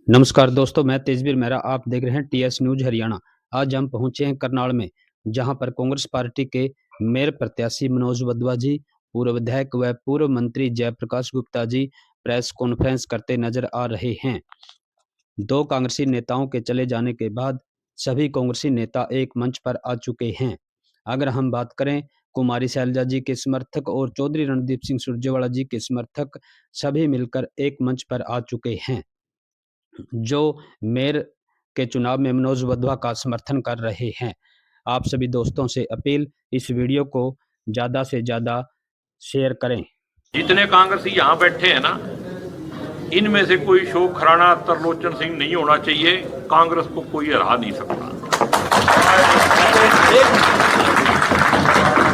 नमस्कार दोस्तों, मैं तेजवीर मेहरा। आप देख रहे हैं टीएस न्यूज हरियाणा। आज हम पहुंचे हैं करनाल में, जहां पर कांग्रेस पार्टी के मेयर प्रत्याशी मनोज वधवा जी, पूर्व विधायक व पूर्व मंत्री जयप्रकाश गुप्ता जी प्रेस कॉन्फ्रेंस करते नजर आ रहे हैं। दो कांग्रेसी नेताओं के चले जाने के बाद सभी कांग्रेसी नेता एक मंच पर आ चुके हैं। अगर हम बात करें कुमारी शैलजा जी के समर्थक और चौधरी रणदीप सिंह सुरजेवाला जी के समर्थक सभी मिलकर एक मंच पर आ चुके हैं, जो मेयर के चुनाव में मनोज वधवा का समर्थन कर रहे हैं। आप सभी दोस्तों से अपील, इस वीडियो को ज़्यादा से ज़्यादा शेयर करें। जितने कांग्रेसी यहाँ बैठे हैं ना, इनमें से कोई शोक खराना तरलोचन सिंह नहीं होना चाहिए। कांग्रेस को कोई हरा नहीं सकता।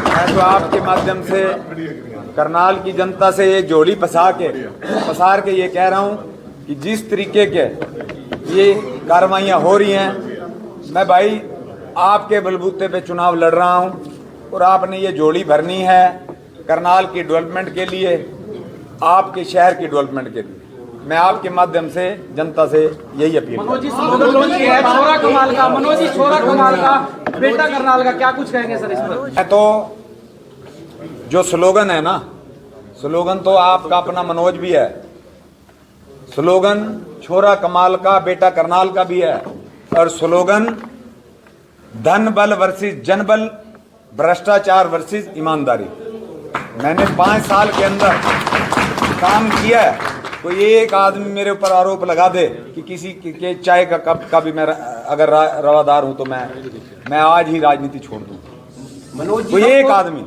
मैं तो आपके माध्यम से करनाल की जनता से ये जोड़ी पसार के ये कह रहा हूँ कि जिस तरीके के ये कार्रवाइयाँ हो रही हैं, मैं भाई आपके बलबूते पे चुनाव लड़ रहा हूँ और आपने ये जोड़ी भरनी है करनाल की डेवलपमेंट के लिए, आपके शहर की डेवलपमेंट के लिए। मैं आपके माध्यम से जनता से यही अपील मनोज जी है, छोरा कमाल का, मनोज जी छोरा कमाल का, बेटा करनाल का, क्या कुछ कहेंगे सर इस पर? तो जो स्लोगन है ना, स्लोगन तो आपका अपना मनोज भी है, स्लोगन छोरा कमाल का बेटा करनाल का भी है, और स्लोगन धन बल वर्सेस जनबल, भ्रष्टाचार वर्सेस ईमानदारी। मैंने 5 साल के अंदर काम किया है। कोई एक आदमी मेरे ऊपर आरोप लगा दे कि किसी के चाय का कप का भी मैं अगर रवादार हूं तो मैं आज ही राजनीति छोड़ दूं। मनोज जी कोई एक आदमी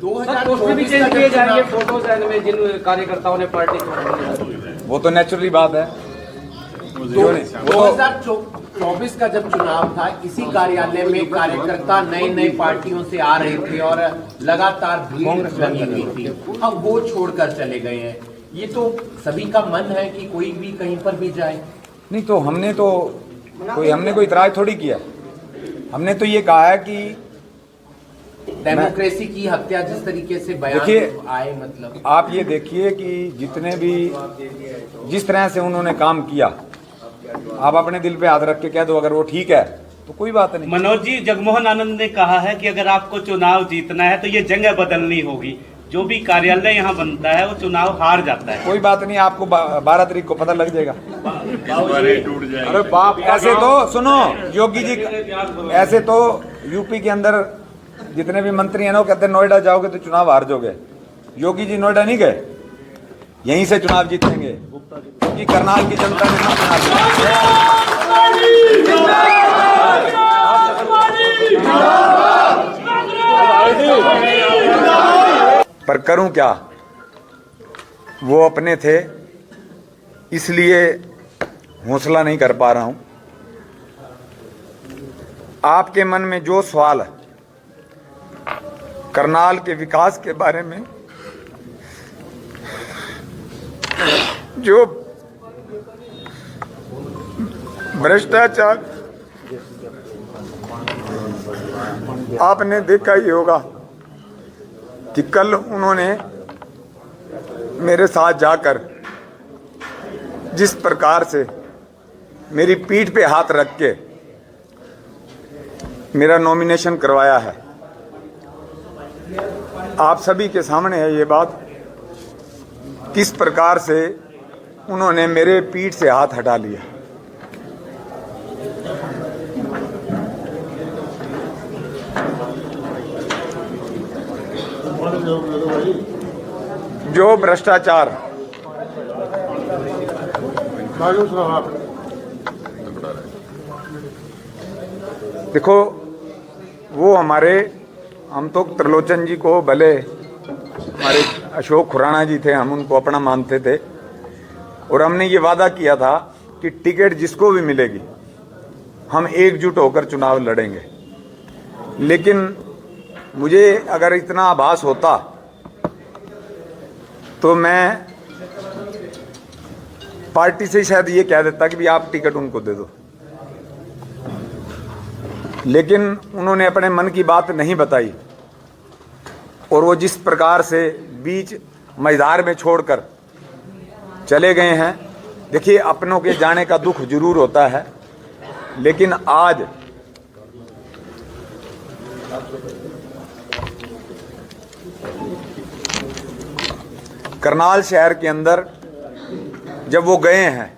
2024 भी चेंज किए जाएंगे फोटोज में जिन कार्यकर्ताओं ने पार्टी छोड़ी, वो तो नेचुरली बात है। 2024 का जब चुनाव था, इसी कार्यालय में कार्यकर्ता नई पार्टियों से आ रहे थे और लगातार भीड़ लगी हुई थी। अब वो छोड़कर चले गए हैं। ये तो सभी का मन है कि कोई भी कहीं पर भी जाए। नहीं तो हमने कोई इतराज थोड़ी किया। हमने तो ये कहा है कि डेमोक्रेसी की हत्या जिस तरीके से बयान आए, मतलब आप ये देखिए कि जितने भी जिस तरह से उन्होंने काम किया, आप अपने दिल पे हाथ रख के कह दो अगर वो ठीक है तो कोई बात नहीं। मनोज जी, जगमोहन आनंद ने कहा है कि अगर आपको चुनाव जीतना है तो ये जगह बदलनी होगी। जो भी कार्यालय यहाँ बनता है वो चुनाव हार जाता है। कोई बात नहीं, आपको 12 तारीख को पता लग जाएगा। अरे बाप, ऐसे तो सुनो योगी जी, ऐसे तो यूपी के अंदर जितने भी मंत्री हैं ना, वो कहते हैं नोएडा जाओगे तो चुनाव हार जाओगे। योगी जी नोएडा नहीं गए, यहीं से चुनाव जीतेंगे, क्योंकि करनाल की जनता ने पर करूं क्या, वो अपने थे इसलिए हौसला नहीं कर पा रहा हूं। आपके मन में जो सवाल है करनाल के विकास के बारे में, जो भ्रष्टाचार आपने देखा ही होगा कि कल उन्होंने मेरे साथ जाकर जिस प्रकार से मेरी पीठ पे हाथ रख के मेरा नॉमिनेशन करवाया है, आप सभी के सामने है ये बात, किस प्रकार से उन्होंने मेरे पीठ से हाथ हटा लिया। जो भ्रष्टाचार, देखो वो हम तो त्रिलोचन जी को, भले हमारे अशोक खुराना जी थे, हम उनको अपना मानते थे और हमने ये वादा किया था कि टिकट जिसको भी मिलेगी हम एकजुट होकर चुनाव लड़ेंगे। लेकिन मुझे अगर इतना आभास होता तो मैं पार्टी से शायद ये कह देता कि भी आप टिकट उनको दे दो, लेकिन उन्होंने अपने मन की बात नहीं बताई और वो जिस प्रकार से बीच मझधार में छोड़कर चले गए हैं, देखिए, अपनों के जाने का दुख जरूर होता है, लेकिन आज करनाल शहर के अंदर जब वो गए हैं,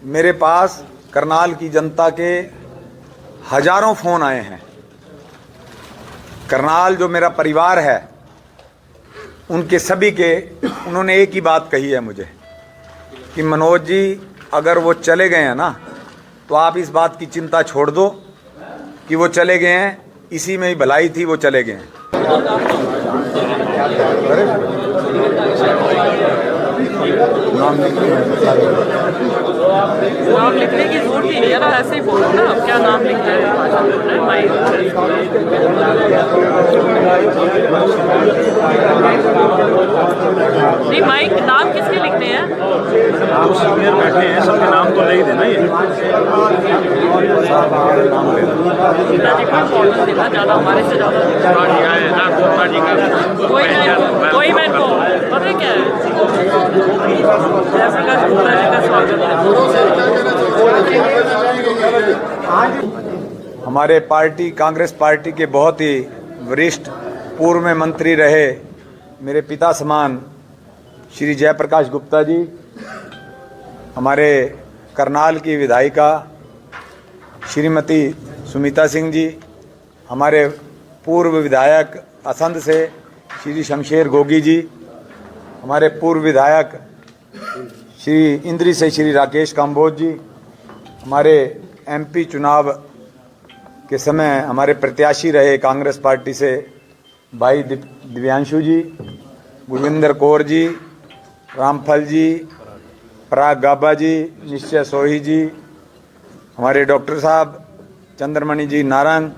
मेरे पास करनाल की जनता के हजारों फोन आए हैं। करनाल जो मेरा परिवार है, उनके सभी के उन्होंने एक ही बात कही है मुझे कि मनोज जी, अगर वो चले गए हैं ना, तो आप इस बात की चिंता छोड़ दो कि वो चले गए हैं, इसी में ही भलाई थी, वो चले गए हैं। नाम लिखने की जरूरत ही नहीं है ना, ऐसे ही बोलो ना, अब क्या नाम लिखना है। नहीं माइक, नाम किसके लिखने हैं? सीनियर बैठे हैं, सबके नाम तो ले ही देना। ये ज़्यादा हमारे से ज़्यादा कोई मैं को पता है क्या है, जयप्रकाश गुप्ता जी का स्वागत है। हमारे पार्टी कांग्रेस पार्टी के बहुत ही वरिष्ठ पूर्व में मंत्री रहे मेरे पिता समान श्री जयप्रकाश गुप्ता जी, हमारे करनाल की विधायिका श्रीमती सुमिता सिंह जी, हमारे पूर्व विधायक असंध से श्री शमशेर गोगी जी, हमारे पूर्व विधायक श्री इंद्री से श्री राकेश काम्बोज जी, हमारे एमपी चुनाव के समय हमारे प्रत्याशी रहे कांग्रेस पार्टी से भाई दिव्यांशु जी, गुरविंदर कौर जी, रामफल जी, पराग गाबा जी, निश्चय सोही जी, हमारे डॉक्टर साहब चंद्रमणि जी नारंग,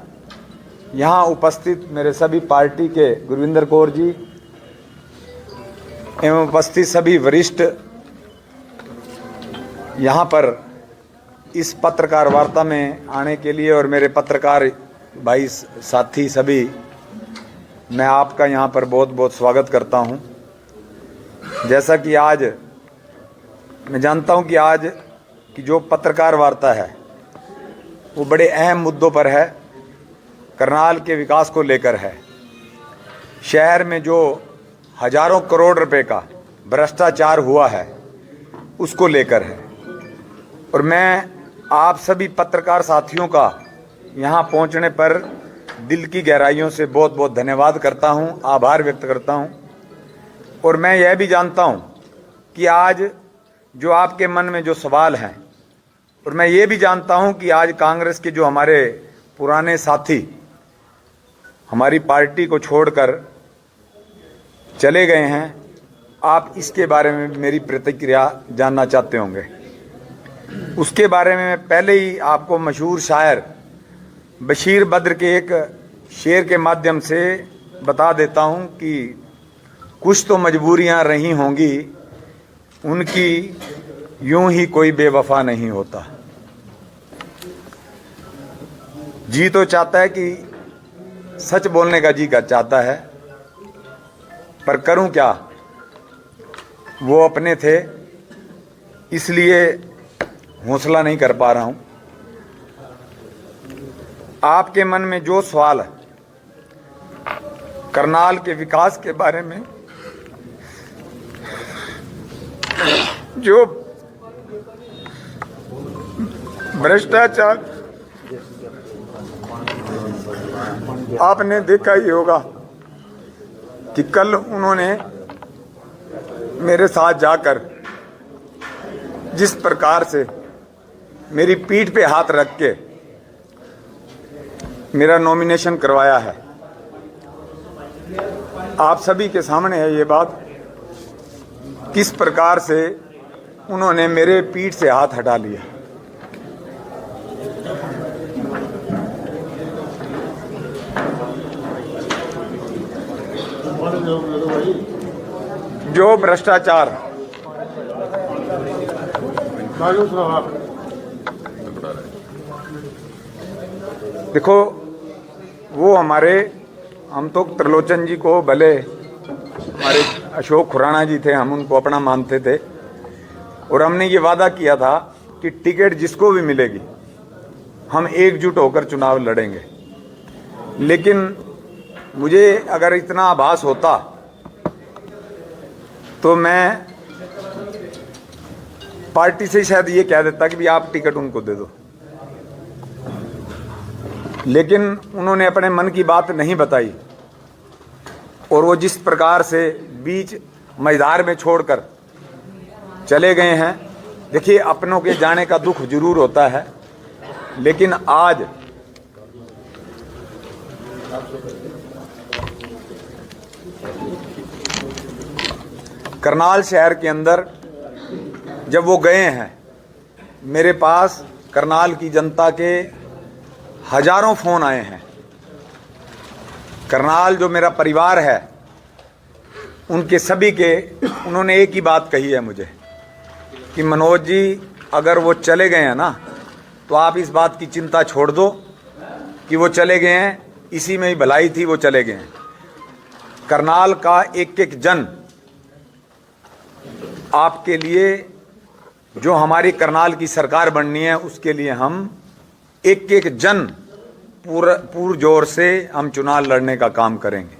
यहाँ उपस्थित मेरे सभी पार्टी के गुरविंदर कौर जी एवं उपस्थित सभी वरिष्ठ, यहाँ पर इस पत्रकार वार्ता में आने के लिए और मेरे पत्रकार भाई साथी सभी, मैं आपका यहाँ पर बहुत बहुत स्वागत करता हूँ। जैसा कि आज मैं जानता हूँ कि आज की जो पत्रकार वार्ता है वो बड़े अहम मुद्दों पर है, करनाल के विकास को लेकर है, शहर में जो हजारों करोड़ रुपए का भ्रष्टाचार हुआ है उसको लेकर है। और मैं आप सभी पत्रकार साथियों का यहाँ पहुँचने पर दिल की गहराइयों से बहुत बहुत धन्यवाद करता हूँ, आभार व्यक्त करता हूँ। और मैं यह भी जानता हूँ कि आज जो आपके मन में जो सवाल हैं, और मैं ये भी जानता हूँ कि आज कांग्रेस के जो हमारे पुराने साथी हमारी पार्टी को छोड़कर चले गए हैं, आप इसके बारे में मेरी प्रतिक्रिया जानना चाहते होंगे। उसके बारे में मैं पहले ही आपको मशहूर शायर बशीर बद्र के एक शेर के माध्यम से बता देता हूँ कि कुछ तो मजबूरियाँ रही होंगी, उनकी यूं ही कोई बेवफा नहीं होता। जी तो चाहता है कि सच बोलने का जी का चाहता है, पर करूं क्या, वो अपने थे इसलिए हौसला नहीं कर पा रहा हूं। आपके मन में जो सवाल है करनाल के विकास के बारे में, जो भ्रष्टाचार आपने देखा ही होगा कि कल उन्होंने मेरे साथ जाकर जिस प्रकार से मेरी पीठ पे हाथ रख के मेरा नॉमिनेशन करवाया है, आप सभी के सामने है ये बात, किस प्रकार से उन्होंने मेरे पीठ से हाथ हटा लिया। जो भ्रष्टाचार देखो, वो हम तो त्रिलोचन जी को, भले हमारे अशोक खुराना जी थे, हम उनको अपना मानते थे, और हमने ये वादा किया था कि टिकट जिसको भी मिलेगी हम एकजुट होकर चुनाव लड़ेंगे। लेकिन मुझे अगर इतना आभास होता तो मैं पार्टी से शायद ये कह देता कि भी आप टिकट उनको दे दो, लेकिन उन्होंने अपने मन की बात नहीं बताई और वो जिस प्रकार से बीच मैदान में छोड़कर चले गए हैं। देखिए, अपनों के जाने का दुख जरूर होता है, लेकिन आज करनाल शहर के अंदर जब वो गए हैं, मेरे पास करनाल की जनता के हजारों फोन आए हैं। करनाल जो मेरा परिवार है, उनके सभी के उन्होंने एक ही बात कही है मुझे कि मनोज जी, अगर वो चले गए हैं ना, तो आप इस बात की चिंता छोड़ दो कि वो चले गए हैं, इसी में ही भलाई थी, वो चले गए हैं। करनाल का एक एक जन आपके लिए, जो हमारी करनाल की सरकार बननी है, उसके लिए हम एक एक जन पूर जोर से हम चुनाव लड़ने का काम करेंगे।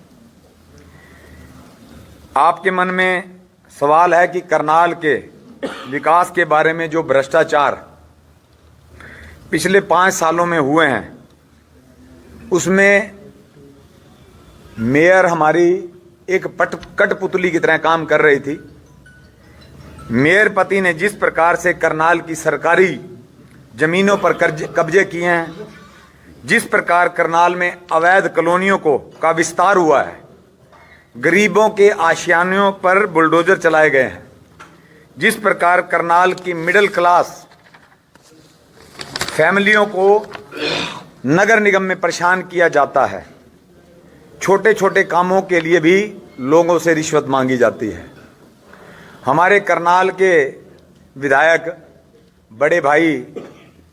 आपके मन में सवाल है कि करनाल के विकास के बारे में जो भ्रष्टाचार पिछले 5 सालों में हुए हैं, उसमें मेयर हमारी एक कठपुतली की तरह काम कर रही थी। मेयर पति ने जिस प्रकार से करनाल की सरकारी जमीनों पर कब्जे किए हैं, जिस प्रकार करनाल में अवैध कॉलोनियों का विस्तार हुआ है, गरीबों के आशियानों पर बुलडोजर चलाए गए हैं, जिस प्रकार करनाल की मिडिल क्लास फैमिलियों को नगर निगम में परेशान किया जाता है, छोटे छोटे कामों के लिए भी लोगों से रिश्वत मांगी जाती है। हमारे करनाल के विधायक बड़े भाई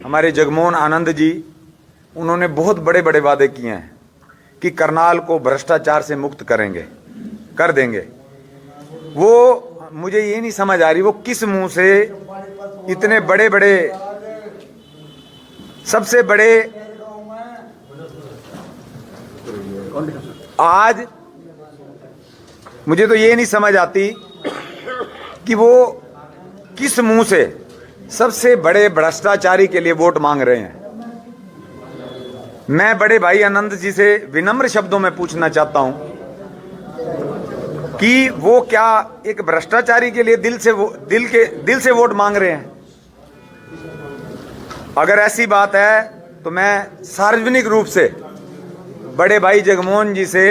हमारे जगमोहन आनंद जी, उन्होंने बहुत बड़े बड़े वादे किए हैं कि करनाल को भ्रष्टाचार से मुक्त करेंगे, कर देंगे। वो मुझे ये नहीं समझ आ रही वो किस मुंह से इतने बड़े बड़े, सबसे बड़े, आज मुझे तो ये नहीं समझ आती कि वो किस मुंह से सबसे बड़े भ्रष्टाचारी के लिए वोट मांग रहे हैं। मैं बड़े भाई आनंद जी से विनम्र शब्दों में पूछना चाहता हूं कि वो क्या एक भ्रष्टाचारी के लिए दिल से वोट मांग रहे हैं? अगर ऐसी बात है तो मैं सार्वजनिक रूप से बड़े भाई जगमोहन जी से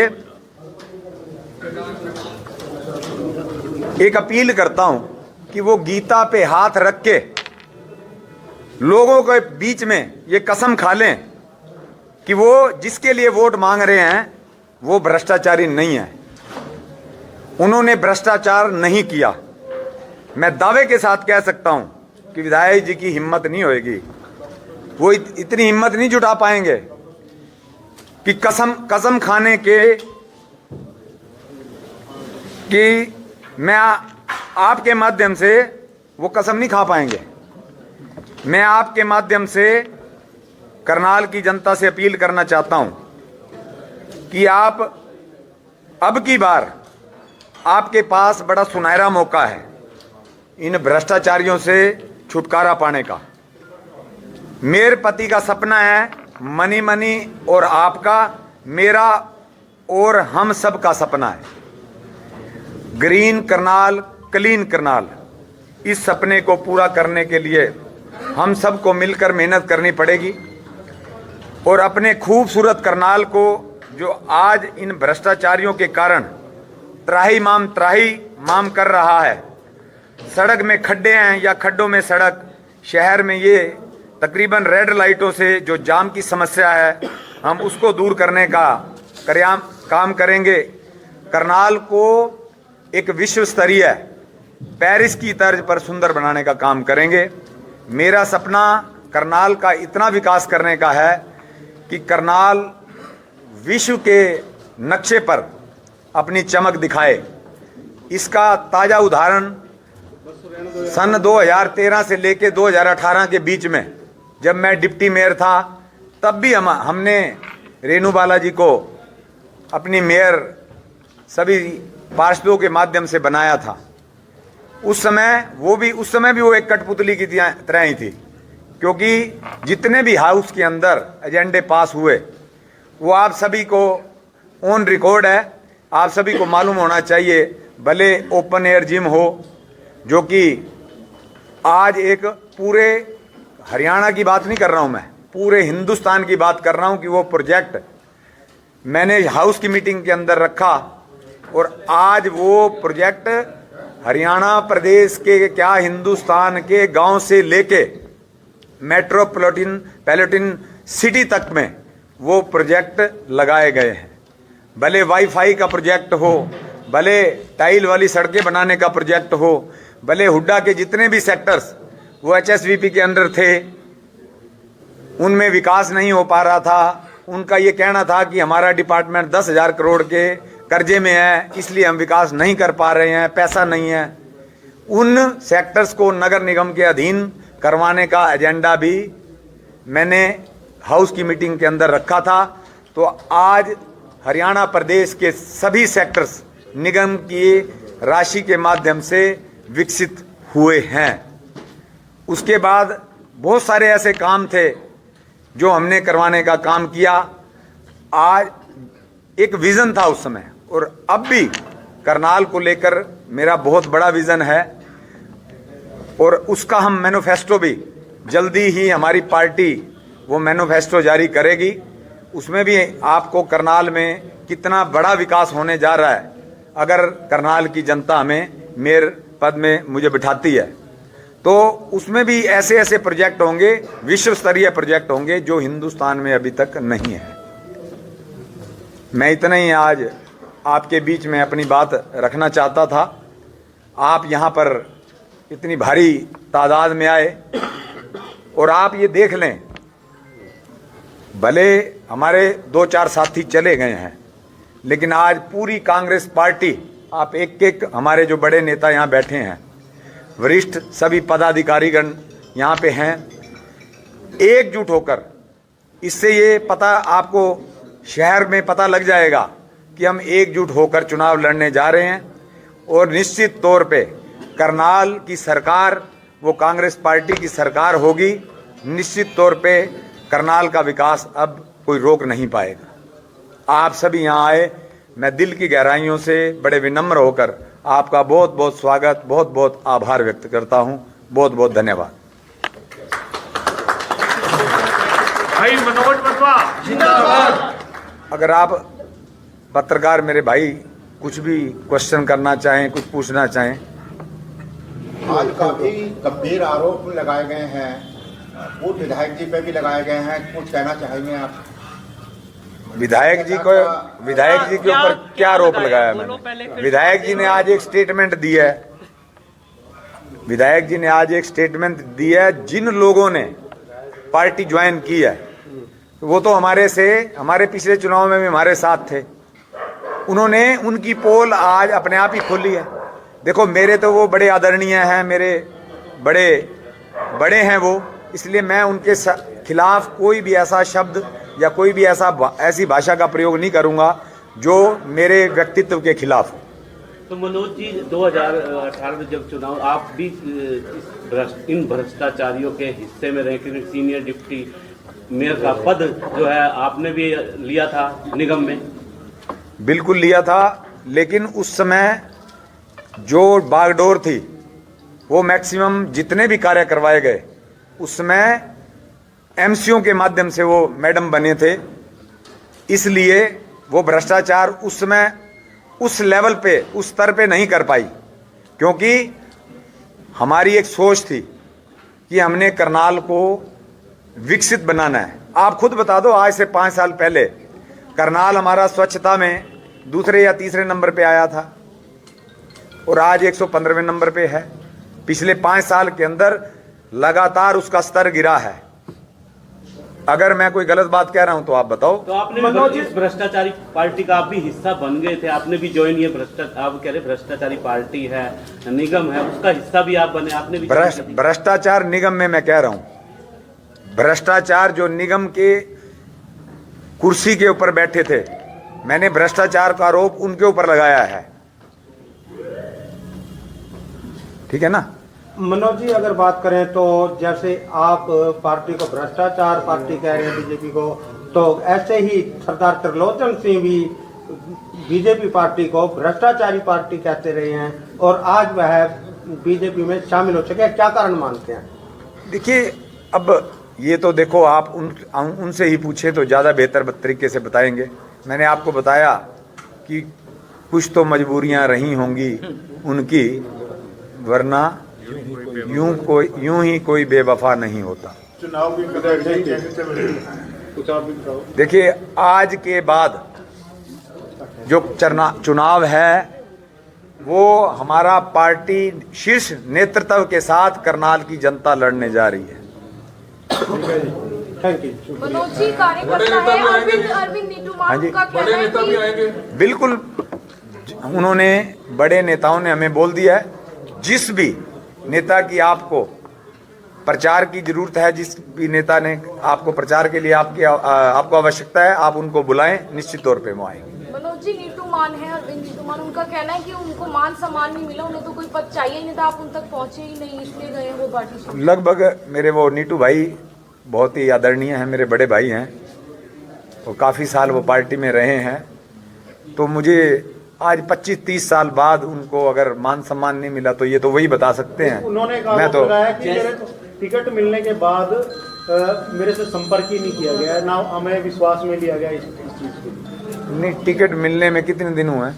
एक अपील करता हूं कि वो गीता पे हाथ रख के लोगों के बीच में ये कसम खा लें कि वो जिसके लिए वोट मांग रहे हैं वो भ्रष्टाचारी नहीं है, उन्होंने भ्रष्टाचार नहीं किया। मैं दावे के साथ कह सकता हूं कि विधायक जी की हिम्मत नहीं होएगी, वो इतनी हिम्मत नहीं जुटा पाएंगे कि कसम खाने के कि मैं आपके माध्यम से वो कसम नहीं खा पाएंगे। मैं आपके माध्यम से करनाल की जनता से अपील करना चाहता हूं कि आप अब की बार, आपके पास बड़ा सुनहरा मौका है इन भ्रष्टाचारियों से छुटकारा पाने का। मेरे पति का सपना है मनी मनी, और आपका, मेरा और हम सब का सपना है ग्रीन करनाल, क्लीन करनाल। इस सपने को पूरा करने के लिए हम सबको मिलकर मेहनत करनी पड़ेगी और अपने खूबसूरत करनाल को, जो आज इन भ्रष्टाचारियों के कारण त्राही माम कर रहा है, सड़क में खड्डे हैं या खड्डों में सड़क, शहर में ये तकरीबन रेड लाइटों से जो जाम की समस्या है, हम उसको दूर करने का काम करेंगे। करनाल को एक विश्व स्तरीय पेरिस की तर्ज पर सुंदर बनाने का काम करेंगे। मेरा सपना करनाल का इतना विकास करने का है कि करनाल विश्व के नक्शे पर अपनी चमक दिखाए। इसका ताज़ा उदाहरण सन 2013 से लेके 2018 के बीच में जब मैं डिप्टी मेयर था, तब भी हमने रेणु बालाजी को अपनी मेयर सभी पार्षदों के माध्यम से बनाया था। उस समय भी वो एक कठपुतली की तरह ही थी, क्योंकि जितने भी हाउस के अंदर एजेंडे पास हुए वो आप सभी को ऑन रिकॉर्ड है, आप सभी को मालूम होना चाहिए। भले ओपन एयर जिम हो, जो कि आज एक पूरे हरियाणा की बात नहीं कर रहा हूं, मैं पूरे हिंदुस्तान की बात कर रहा हूं कि वो प्रोजेक्ट मैंने हाउस की मीटिंग के अंदर रखा और आज वो प्रोजेक्ट हरियाणा प्रदेश के क्या हिंदुस्तान के गांव से लेके मेट्रोपॉलिटन सिटी तक में वो प्रोजेक्ट लगाए गए हैं। भले वाईफाई का प्रोजेक्ट हो, भले टाइल वाली सड़कें बनाने का प्रोजेक्ट हो, भले हुड्डा के जितने भी सेक्टर्स वो HSVP के अंडर थे, उनमें विकास नहीं हो पा रहा था। उनका ये कहना था कि हमारा डिपार्टमेंट 10,000 करोड़ के कर्जे में है, इसलिए हम विकास नहीं कर पा रहे हैं, पैसा नहीं है। उन सेक्टर्स को नगर निगम के अधीन करवाने का एजेंडा भी मैंने हाउस की मीटिंग के अंदर रखा था। तो आज हरियाणा प्रदेश के सभी सेक्टर्स निगम की राशि के माध्यम से विकसित हुए हैं। उसके बाद बहुत सारे ऐसे काम थे जो हमने करवाने का काम किया। आज एक विजन था उस समय, और अब भी करनाल को लेकर मेरा बहुत बड़ा विजन है, और उसका हम मैनिफेस्टो भी जल्दी ही हमारी पार्टी वो मैनिफेस्टो जारी करेगी। उसमें भी आपको करनाल में कितना बड़ा विकास होने जा रहा है, अगर करनाल की जनता हमें मेयर पद में मुझे बिठाती है, तो उसमें भी ऐसे ऐसे प्रोजेक्ट होंगे, विश्व स्तरीय प्रोजेक्ट होंगे जो हिंदुस्तान में अभी तक नहीं है। मैं इतना ही आज आपके बीच में अपनी बात रखना चाहता था। आप यहाँ पर इतनी भारी तादाद में आए, और आप ये देख लें, भले हमारे 2-4 साथी चले गए हैं, लेकिन आज पूरी कांग्रेस पार्टी, आप एक हमारे जो बड़े नेता यहाँ बैठे हैं, वरिष्ठ सभी पदाधिकारीगण यहाँ पे हैं, एकजुट होकर, इससे ये पता आपको शहर में पता लग जाएगा कि हम एकजुट होकर चुनाव लड़ने जा रहे हैं। और निश्चित तौर पे करनाल की सरकार वो कांग्रेस पार्टी की सरकार होगी। निश्चित तौर पे करनाल का विकास अब कोई रोक नहीं पाएगा। आप सभी यहाँ आए, मैं दिल की गहराइयों से बड़े विनम्र होकर आपका बहुत बहुत स्वागत, बहुत बहुत आभार व्यक्त करता हूँ। बहुत बहुत धन्यवाद। भाई मनोज वधवा जिंदाबाद। अगर आप पत्रकार मेरे भाई कुछ भी क्वेश्चन करना चाहें, कुछ पूछना चाहें। आज काफी गंभीर आरोप लगाए गए हैं, पूर्व विधायक जी पे भी लगाए गए हैं, कुछ कहना चाहेंगे आप? विधायक जी के ऊपर क्या आरोप लगाया मैंने? विधायक जी ने आज एक स्टेटमेंट दी है। विधायक जी ने आज एक स्टेटमेंट दी है। जिन लोगों ने पार्टी ज्वाइन की है वो तो हमारे पिछले चुनाव में भी हमारे साथ थे। उन्होंने उनकी पोल आज अपने आप ही खोली है। देखो, मेरे तो वो बड़े आदरणीय हैं, मेरे बड़े हैं वो, इसलिए मैं उनके खिलाफ कोई भी ऐसा शब्द या कोई भी ऐसी भाषा का प्रयोग नहीं करूंगा जो मेरे व्यक्तित्व के खिलाफ हो। तो मनोज जी, 2018 में जब चुनाव, आप भी इन भ्रष्टाचारियों के हिस्से में रहे, क्योंकि सीनियर डिप्टी मेयर का पद जो है आपने भी लिया था निगम में। बिल्कुल लिया था, लेकिन उस समय जो बागडोर थी वो मैक्सिमम जितने भी कार्य करवाए गए उसमें एमसीओ के माध्यम से वो मैडम बने थे, इसलिए वो भ्रष्टाचार उस समय उस लेवल पे, उस स्तर पे नहीं कर पाई, क्योंकि हमारी एक सोच थी कि हमने करनाल को विकसित बनाना है। आप खुद बता दो, आज से 5 साल पहले करनाल हमारा स्वच्छता में दूसरे या तीसरे नंबर पे आया था और आज 115वें नंबर पे है। पिछले 5 साल के अंदर लगातार उसका स्तर गिरा है। अगर मैं कोई गलत बात कह रहा हूं तो आप बताओ। तो आपने भी इस भ्रष्टाचारी पार्टी का आप भी हिस्सा बन गए थे, आपने भी ज्वाइन, ये आप कह रहे भ्रष्टाचारी पार्टी है, निगम है, उसका हिस्सा भी आप बने, आपने भी भ्रष्टाचार निगम में मैं कह रहा हूं, भ्रष्टाचार जो निगम के कुर्सी के ऊपर बैठे थे, मैंने भ्रष्टाचार का आरोप उनके ऊपर लगाया है, ठीक है ना। मनोज जी, अगर बात करें तो जैसे आप पार्टी को भ्रष्टाचार पार्टी कह रहे हैं बीजेपी को, तो ऐसे ही सरदार त्रिलोचन सिंह भी बीजेपी पार्टी को भ्रष्टाचारी पार्टी कहते रहे हैं और आज वह बीजेपी में शामिल हो चुके हैं, क्या कारण मानते हैं? देखिए, अब ये तो देखो आप उनसे ही पूछे तो ज़्यादा बेहतर तरीके से बताएंगे। मैंने आपको बताया कि कुछ तो मजबूरियां रही होंगी उनकी, वरना यूं ही कोई बेवफा नहीं होता। चुनाव भी देखिए, आज के बाद जो चुनाव है वो हमारा पार्टी शीर्ष नेतृत्व के साथ करनाल की जनता लड़ने जा रही है। Thank you. मनोज जी, कार्यकर्ता है अरविंद नीतूमान का कहना है कि बिल्कुल, उन्होंने, बड़े नेताओं ने हमें बोल दिया है, जिस भी नेता की आपको प्रचार की जरूरत है, जिस भी नेता ने आपको प्रचार के लिए आपको आवश्यकता है, आप उनको बुलाएं, निश्चित तौर पे वो आएंगे। मनोज जी, नीतूमान है अरविंद नीतूमान, उनका कहना है कि उनको मान सम्मान नहीं मिला, उन्हें तो कोई पद चाहिए नहीं था, आप उन तक पहुंचे ही नहीं, इसलिए गए वो पार्टी से। लगभग मेरे वो नीतू भाई बहुत ही आदरणीय हैं, मेरे बड़े भाई हैं, और काफ़ी साल वो पार्टी में रहे हैं, तो मुझे आज 25-30 साल बाद उनको अगर मान सम्मान नहीं मिला तो ये तो वही बता सकते हैं। उन्होंने कहा तो कि मेरे टिकट मिलने के बाद मेरे से संपर्क ही नहीं किया गया, ना हमें विश्वास में लिया गया इस चीज के लिए। नहीं, टिकट मिलने में कितने दिन हुए हैं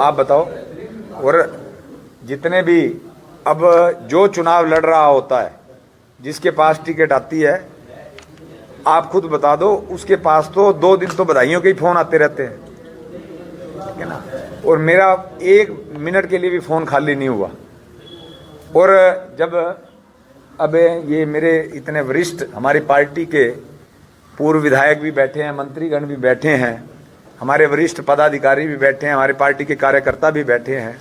आप बताओ। और जितने भी अब जो चुनाव लड़ रहा होता है, जिसके पास टिकट आती है, आप खुद बता दो, उसके पास तो 2 दिन तो बधाइयों के ही फोन आते रहते हैं, ठीक है ना। और मेरा 1 मिनट के लिए भी फोन खाली नहीं हुआ। और जब अब ये मेरे इतने वरिष्ठ, हमारी पार्टी के पूर्व विधायक भी बैठे हैं, मंत्रीगण भी बैठे हैं, हमारे वरिष्ठ पदाधिकारी भी बैठे हैं, हमारे पार्टी के कार्यकर्ता भी बैठे हैं,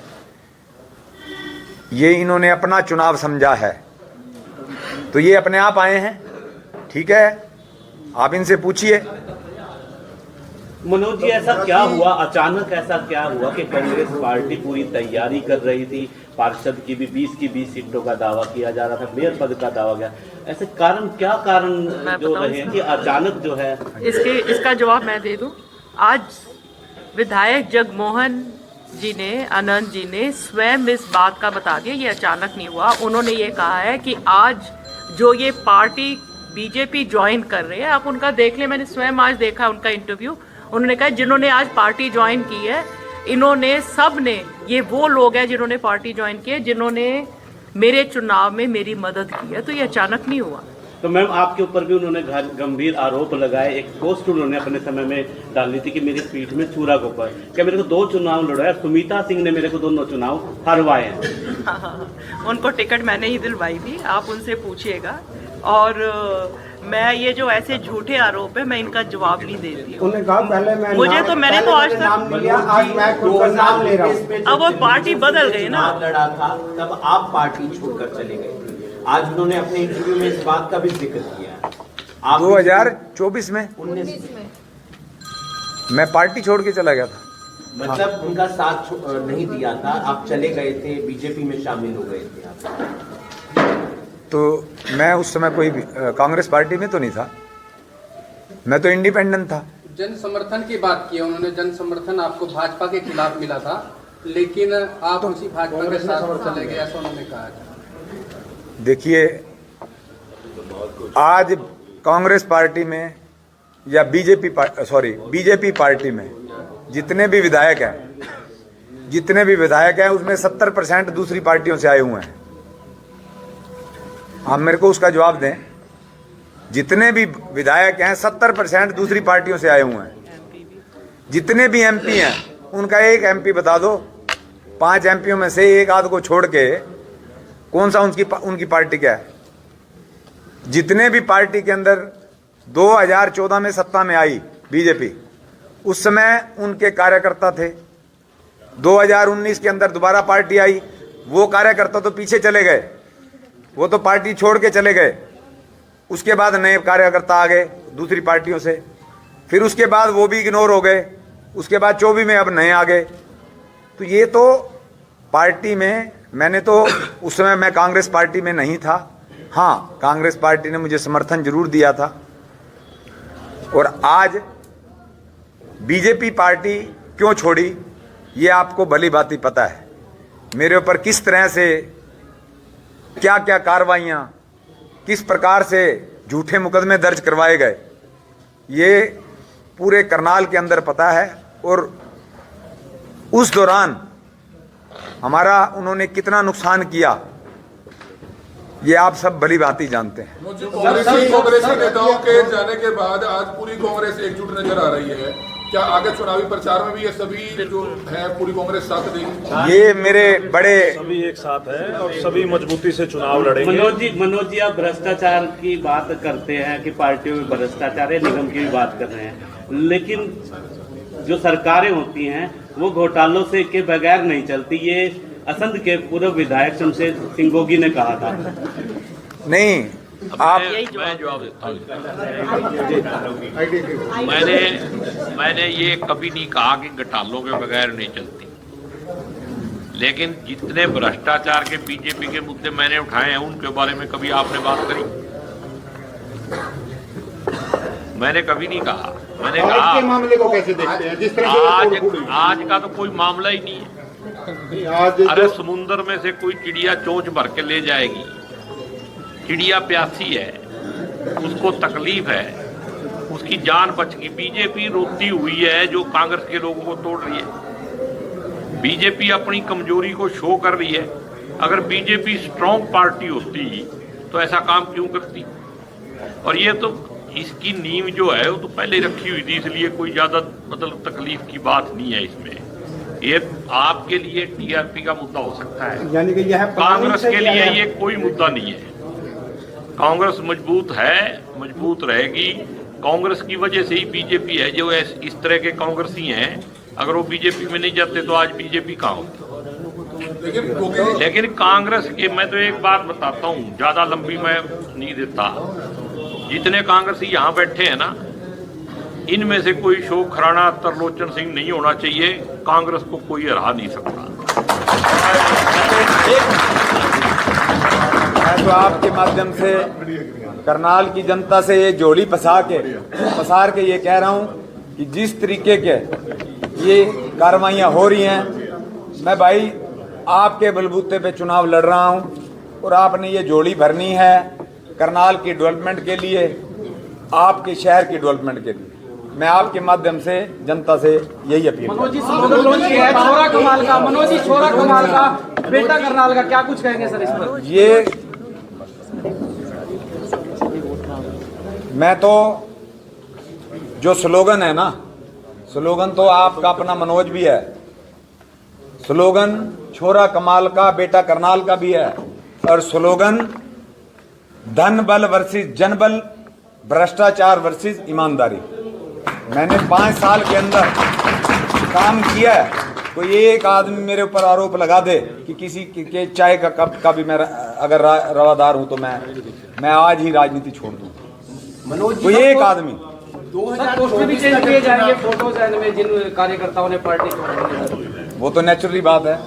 ये इन्होंने अपना चुनाव समझा है, तो ये अपने आप आए हैं, ठीक है, आप इनसे पूछिए। मनोज जी, ऐसा क्या हुआ, अचानक ऐसा क्या हुआ कि कांग्रेस पार्टी पूरी तैयारी कर रही थी, पार्षद की भी 20 की 20 सीटों का दावा किया जा रहा था, मेयर पद का दावा किया, ऐसे कारण, क्या कारण जो रहे कि अचानक जो है? इसका जवाब मैं दे दूं। आज विधायक जगमोहन जी ने, आनंद जी ने स्वयं इस बात का बता दिया, ये अचानक नहीं हुआ। उन्होंने ये कहा है कि आज जो ये पार्टी बीजेपी ज्वाइन कर रहे हैं, आप उनका देख लें, मैंने स्वयं आज देखा उनका इंटरव्यू। उन्होंने कहा जिन्होंने आज पार्टी ज्वाइन की है, इन्होंने सब ने, ये वो लोग हैं जिन्होंने पार्टी ज्वाइन की है, जिन्होंने मेरे चुनाव में मेरी मदद की है, तो ये अचानक नहीं हुआ। तो मैम, आपके ऊपर भी उन्होंने गंभीर आरोप लगाए, एक पोस्ट उन्होंने अपने समय में डाली थी कि मेरी पीठ में छुरा के ऊपर, क्या मेरे को 2 चुनाव लड़ाया, सुमिता सिंह ने मेरे को 2 चुनाव हरवाए हैं। हाँ, उनको टिकट मैंने ही दिलवाई थी, आप उनसे पूछिएगा। और मैं ये जो ऐसे झूठे आरोप है, मैं इनका जवाब नहीं देती हूँ। उन्होंने कहा पहले मैं मैंने तो आज नाम नहीं लिया, आज मैं खुद का नाम ले रहा हूँ। अब वो पार्टी बदल गई ना। लड़ा था तब आप पार्टी छोड़कर चले गए, आज उन्होंने अपने इंटरव्यू में इस बात का भी जिक्र किया। आप 2024 में 19 में मैं पार्टी छोड़ के चला गया था, मतलब उनका साथ नहीं दिया था, आप चले गए थे, बीजेपी में शामिल हो गए थे आप। तो मैं उस समय कोई कांग्रेस पार्टी में तो नहीं था, मैं तो इंडिपेंडेंट था। जन समर्थन की बात की उन्होंने, जन समर्थन आपको भाजपा के खिलाफ मिला था, लेकिन आप उसी भाजपा के साथ चले गए, ऐसा उन्होंने कहा। देखिए, आज कांग्रेस पार्टी में या बीजेपी पार्टी में जितने भी विधायक हैं उसमें 70% दूसरी पार्टियों से आए हुए हैं। आप मेरे को उसका जवाब दें। जितने भी विधायक हैं 70% दूसरी पार्टियों से आए हुए हैं। जितने भी एमपी हैं उनका एक एमपी बता दो, 5 एमपीओं में से एक आध को छोड़ के कौन सा उनकी पार्टी क्या है? जितने भी पार्टी के अंदर 2014 में सत्ता में आई बीजेपी, उस समय उनके कार्यकर्ता थे। 2019 के अंदर दोबारा पार्टी आई, वो कार्यकर्ता तो पीछे चले गए, वो तो पार्टी छोड़ के चले गए। उसके बाद नए कार्यकर्ता आ गए दूसरी पार्टियों से, फिर उसके बाद वो भी इग्नोर हो गए। उसके बाद 24 में अब नए आ गए। तो ये तो पार्टी में, मैंने तो उस समय मैं कांग्रेस पार्टी में नहीं था। हाँ, कांग्रेस पार्टी ने मुझे समर्थन जरूर दिया था। और आज बीजेपी पार्टी क्यों छोड़ी, ये आपको भली भांति पता है। मेरे ऊपर किस तरह से क्या क्या कार्रवाइयाँ, किस प्रकार से झूठे मुकदमे दर्ज करवाए गए, ये पूरे करनाल के अंदर पता है। और उस दौरान हमारा उन्होंने कितना नुकसान किया, ये आप सब भली भांति जानते हैं। कांग्रेसी नेताओं के जाने के बाद आज पूरी कांग्रेस एकजुट नजर आ रही है। क्या आगे चुनावी प्रचार में भी ये सभी जो है पूरी कांग्रेस साथ देगी? ये मेरे बड़े सभी एक साथ हैं और सभी मजबूती से चुनाव लड़ेंगे। मनोज जी, आप भ्रष्टाचार की बात करते हैं कि पार्टियों में भ्रष्टाचार है, निगम की भी बात कर रहे हैं, लेकिन जो सरकारें होती हैं वो घोटालों से के बगैर नहीं चलती। ये असंध के पूर्व विधायक शमशेर सिंह गोगी ने कहा था। नहीं, आप मैं जवाब देता हूँ। मैंने ये कभी नहीं कहा कि घोटालों के बगैर नहीं चलती, लेकिन जितने भ्रष्टाचार के बीजेपी के मुद्दे मैंने उठाए हैं उनके बारे में कभी आपने बात करी? मैंने कभी नहीं कहा। मैंने कहा के मामले को कैसे देखते हैं? जिस तरह से आज का तो कोई मामला ही नहीं है। अरे समुद्र में से कोई चिड़िया चोंच भर के ले जाएगी, चिड़िया प्यासी है, उसको तकलीफ है, उसकी जान बच गई। बीजेपी रोती हुई है जो कांग्रेस के लोगों को तोड़ रही है। बीजेपी अपनी कमजोरी को शो कर रही है। अगर बीजेपी स्ट्रांग पार्टी होती तो ऐसा काम क्यों करती? और ये तो इसकी नींव जो है वो तो पहले रखी हुई थी, इसलिए कोई ज्यादा मतलब तकलीफ की बात नहीं है इसमें। ये आपके लिए टीआरपी का मुद्दा हो सकता है, यानी कि यह कांग्रेस के लिए ये कोई मुद्दा नहीं है। कांग्रेस मजबूत है, मजबूत रहेगी। कांग्रेस की वजह से ही बीजेपी है। जो इस तरह के कांग्रेसी हैं, अगर वो बीजेपी में नहीं जाते तो आज बीजेपी कहाँ होती। लेकिन कांग्रेस के, मैं तो एक बात बताता हूँ, ज्यादा लंबी मैं नहीं देता। जितने कांग्रेसी यहाँ बैठे हैं ना, इनमें से कोई शोक खराना तरलोचन सिंह नहीं होना चाहिए। कांग्रेस को कोई हरा नहीं सकता। मैं तो आपके माध्यम से करनाल की जनता से ये झोली पसार के ये कह रहा हूँ कि जिस तरीके के ये कार्रवाइयाँ हो रही हैं, मैं भाई आपके बलबूते पे चुनाव लड़ रहा हूँ और आपने ये झोली भरनी है करनाल की डेवलपमेंट के लिए, आपके शहर की डेवलपमेंट के लिए। मैं आपके माध्यम से जनता से यही अपील। मनोज जी, छोरा कमाल का, मनोज जी छोरा कमाल का, बेटा करनाल का, क्या कुछ कहेंगे सर इस पर? ये मैं तो जो स्लोगन है ना, स्लोगन तो आपका अपना मनोज भी है। स्लोगन छोरा कमाल का, बेटा करनाल का भी है। और स्लोगन धन बल वर्सेस जनबल, भ्रष्टाचार वर्सेस ईमानदारी। मैंने 5 साल के अंदर काम किया है। कोई एक आदमी मेरे ऊपर आरोप लगा दे कि किसी के चाय का कप का भी मैं अगर रवादार हूं तो मैं आज ही राजनीति छोड़ दूं। मनोज, कोई एक आदमी 2024 भी चेंज किए जाएंगे फोटोज में जिन कार्यकर्ताओं ने पार्टी छोड़ी, वो तो नेचुरली बात है।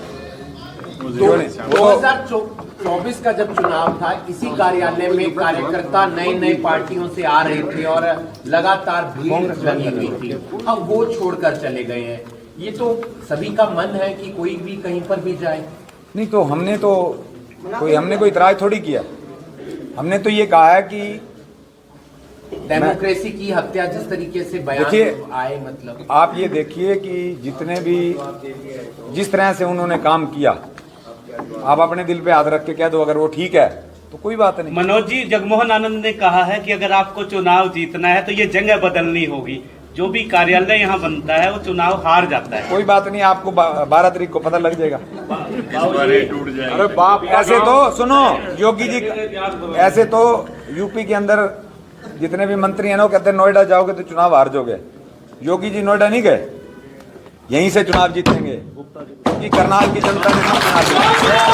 2024 का जब चुनाव था, इसी कार्यालय में कार्यकर्ता नई पार्टियों से आ रहे थे और लगातार भीड़ लगी हुई थी। अब वो छोड़कर चले गए हैं। ये तो सभी का मन है कि कोई भी कहीं पर भी जाए। नहीं तो हमने कोई इतराज थोड़ी किया। हमने तो ये कहा है कि डेमोक्रेसी की हत्या जिस तरीके से बयान आए, मतलब आप ये देखिए कि जितने भी जिस तरह से उन्होंने काम किया, आप अपने दिल पे हाथ रख के कह दो अगर वो ठीक है तो कोई बात नहीं। मनोज जी, जगमोहन आनंद ने कहा है कि अगर आपको चुनाव जीतना है तो ये जगह बदलनी होगी। जो भी कार्यालय यहाँ बनता है वो चुनाव हार जाता है। कोई बात नहीं, आपको 12 तारीख को पता लग जाएगा। टूट जाएगा। अरे बाप, ऐसे तो सुनो योगी जी, ऐसे तो यूपी के अंदर जितने भी मंत्री हैं ना, वो कहते हैं नोएडा जाओगे तो चुनाव हार जाओगे। योगी जी नोएडा नहीं गए, यहीं से चुनाव जीतेंगे, क्योंकि करनाल की जनता ने सब चुनाव जीता।